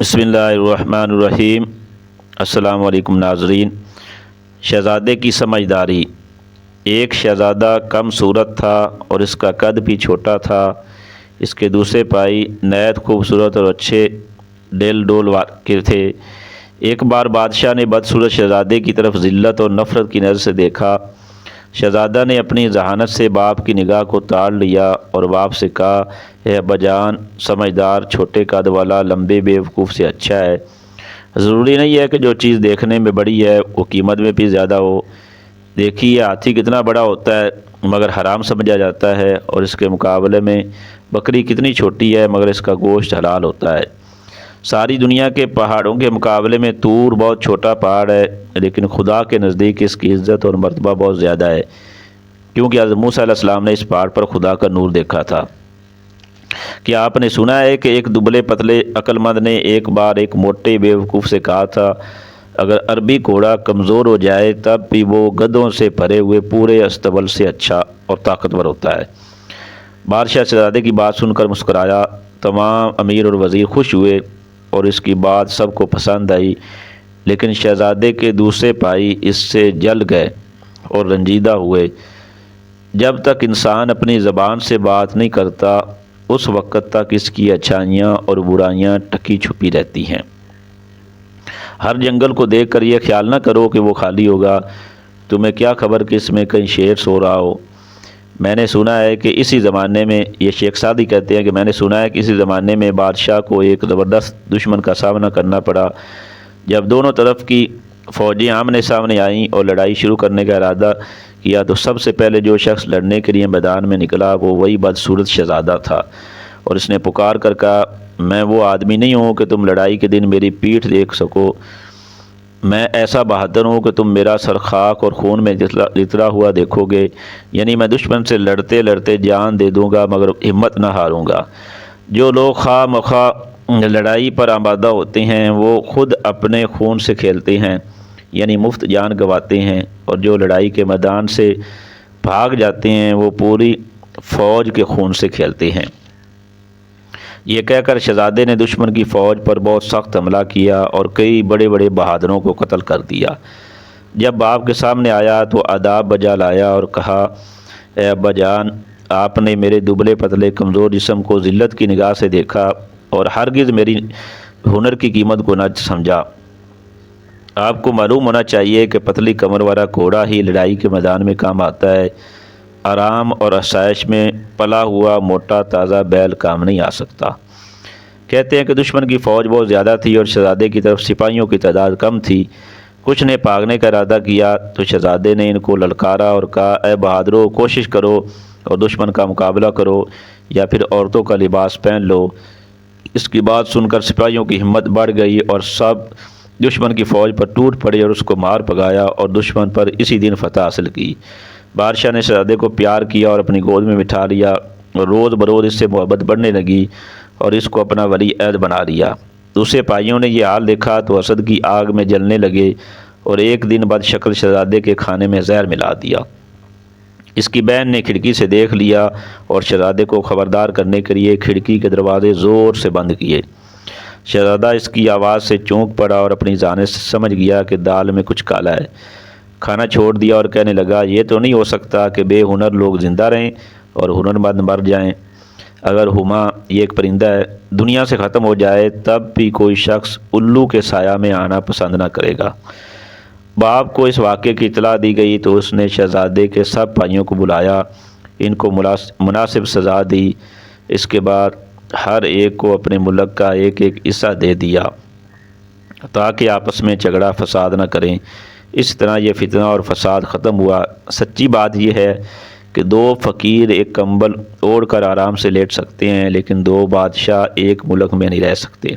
بسم اللہ الرحمن الرحیم۔ السلام علیکم ناظرین۔ شہزادے کی سمجھداری۔ ایک شہزادہ کم صورت تھا اور اس کا قد بھی چھوٹا تھا۔ اس کے دوسرے بھائی نہایت خوبصورت اور اچھے ڈیل ڈول کے تھے۔ ایک بار بادشاہ نے بدصورت شہزادے کی طرف ذلت اور نفرت کی نظر سے دیکھا۔ شہزادہ نے اپنی ذہانت سے باپ کی نگاہ کو تاڑ لیا اور باپ سے کہا، اے ابا جان، سمجھدار چھوٹے قد والا لمبے بیوقوف سے اچھا ہے۔ ضروری نہیں ہے کہ جو چیز دیکھنے میں بڑی ہے وہ قیمت میں بھی زیادہ ہو۔ دیکھیے ہاتھی کتنا بڑا ہوتا ہے مگر حرام سمجھا جاتا ہے، اور اس کے مقابلے میں بکری کتنی چھوٹی ہے مگر اس کا گوشت حلال ہوتا ہے۔ ساری دنیا کے پہاڑوں کے مقابلے میں طور بہت چھوٹا پہاڑ ہے، لیکن خدا کے نزدیک اس کی عزت اور مرتبہ بہت زیادہ ہے، کیونکہ حضرت موسیٰ علیہ السلام نے اس پہاڑ پر خدا کا نور دیکھا تھا۔ کیا آپ نے سنا ہے کہ ایک دبلے پتلے عقل مند نے ایک بار ایک موٹے بیوقوف سے کہا تھا، اگر عربی گھوڑا کمزور ہو جائے تب بھی وہ گدھوں سے بھرے ہوئے پورے استبل سے اچھا اور طاقتور ہوتا ہے۔ بادشاہ شہزادے کی بات سن کر مسکرایا۔ تمام امیر اور وزیر خوش ہوئے اور اس کی بات سب کو پسند آئی، لیکن شہزادے کے دوسرے بھائی اس سے جل گئے اور رنجیدہ ہوئے۔ جب تک انسان اپنی زبان سے بات نہیں کرتا اس وقت تک اس کی اچھائیاں اور برائیاں ٹکی چھپی رہتی ہیں۔ ہر جنگل کو دیکھ کر یہ خیال نہ کرو کہ وہ خالی ہوگا، تمہیں کیا خبر کہ اس میں کہیں شیر سو رہا ہو۔ میں نے سنا ہے کہ اسی زمانے میں، یہ شیخ سعدی کہتے ہیں کہ میں نے سنا ہے کہ اسی زمانے میں بادشاہ کو ایک زبردست دشمن کا سامنا کرنا پڑا۔ جب دونوں طرف کی فوجیں آمنے سامنے آئیں اور لڑائی شروع کرنے کا ارادہ کیا تو سب سے پہلے جو شخص لڑنے کے لیے میدان میں نکلا وہ وہی بدصورت شہزادہ تھا، اور اس نے پکار کر کہا، میں وہ آدمی نہیں ہوں کہ تم لڑائی کے دن میری پیٹھ دیکھ سکو۔ میں ایسا بہادر ہوں کہ تم میرا سر خاک اور خون میں لتڑا ہوا دیکھو گے، یعنی میں دشمن سے لڑتے لڑتے جان دے دوں گا مگر ہمت نہ ہاروں گا۔ جو لوگ خواہ مخواہ لڑائی پر آمادہ ہوتے ہیں وہ خود اپنے خون سے کھیلتے ہیں، یعنی مفت جان گنواتے ہیں، اور جو لڑائی کے میدان سے بھاگ جاتے ہیں وہ پوری فوج کے خون سے کھیلتے ہیں۔ یہ کہہ کر شہزادے نے دشمن کی فوج پر بہت سخت حملہ کیا اور کئی بڑے بڑے بہادروں کو قتل کر دیا۔ جب باپ کے سامنے آیا تو آداب بجا لایا اور کہا، اے ابا جان، آپ نے میرے دبلے پتلے کمزور جسم کو ذلت کی نگاہ سے دیکھا اور ہرگز میری ہنر کی قیمت کو نہ سمجھا۔ آپ کو معلوم ہونا چاہیے کہ پتلی کمر والا گھوڑا ہی لڑائی کے میدان میں کام آتا ہے، آرام اور آسائش میں پلا ہوا موٹا تازہ بیل کام نہیں آ سکتا۔ کہتے ہیں کہ دشمن کی فوج بہت زیادہ تھی اور شہزادے کی طرف سپاہیوں کی تعداد کم تھی۔ کچھ نے بھاگنے کا ارادہ کیا تو شہزادے نے ان کو للکارا اور کہا، اے بہادروں، کوشش کرو اور دشمن کا مقابلہ کرو یا پھر عورتوں کا لباس پہن لو۔ اس کی بات سن کر سپاہیوں کی ہمت بڑھ گئی اور سب دشمن کی فوج پر ٹوٹ پڑے اور اس کو مار بھگایا اور دشمن پر اسی دن فتح حاصل کی۔ بادشاہ نے شہزادے کو پیار کیا اور اپنی گود میں بٹھا لیا اور روز بروز اس سے محبت بڑھنے لگی اور اس کو اپنا ولی عہد بنا لیا۔ دوسرے بھائیوں نے یہ حال دیکھا تو حسد کی آگ میں جلنے لگے اور ایک دن بد شکل شہزادے کے کھانے میں زہر ملا دیا۔ اس کی بہن نے کھڑکی سے دیکھ لیا اور شہزادے کو خبردار کرنے کے لیے کھڑکی کے دروازے زور سے بند کیے۔ شہزادہ اس کی آواز سے چونک پڑا اور اپنی ذہانت سے سمجھ گیا کہ دال میں کچھ کالا ہے۔ کھانا چھوڑ دیا اور کہنے لگا، یہ تو نہیں ہو سکتا کہ بے ہنر لوگ زندہ رہیں اور ہنرمند مر جائیں۔ اگر ہما، یہ ایک پرندہ ہے، دنیا سے ختم ہو جائے تب بھی کوئی شخص الو کے سایہ میں آنا پسند نہ کرے گا۔ باپ کو اس واقعے کی اطلاع دی گئی تو اس نے شہزادے کے سب بھائیوں کو بلایا، ان کو مناسب سزا دی۔ اس کے بعد ہر ایک کو اپنے ملک کا ایک ایک حصہ دے دیا تاکہ آپس میں جھگڑا فساد نہ کریں۔ اس طرح یہ فتنہ اور فساد ختم ہوا۔ سچی بات یہ ہے کہ دو فقیر ایک کمبل اوڑھ کر آرام سے لیٹ سکتے ہیں، لیکن دو بادشاہ ایک ملک میں نہیں رہ سکتے۔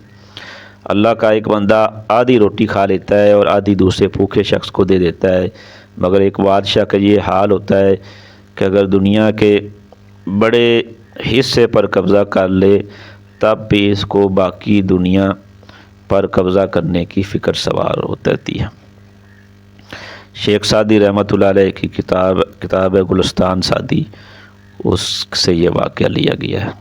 اللہ کا ایک بندہ آدھی روٹی کھا لیتا ہے اور آدھی دوسرے بھوکے شخص کو دے دیتا ہے، مگر ایک بادشاہ کا یہ حال ہوتا ہے کہ اگر دنیا کے بڑے حصے پر قبضہ کر لے تب بھی اس کو باقی دنیا پر قبضہ کرنے کی فکر سوار ہوتی ہے۔ شیخ سعدی رحمۃ اللہ علیہ کی کتاب ہے گلستان سعدی، اس سے یہ واقعہ لیا گیا ہے۔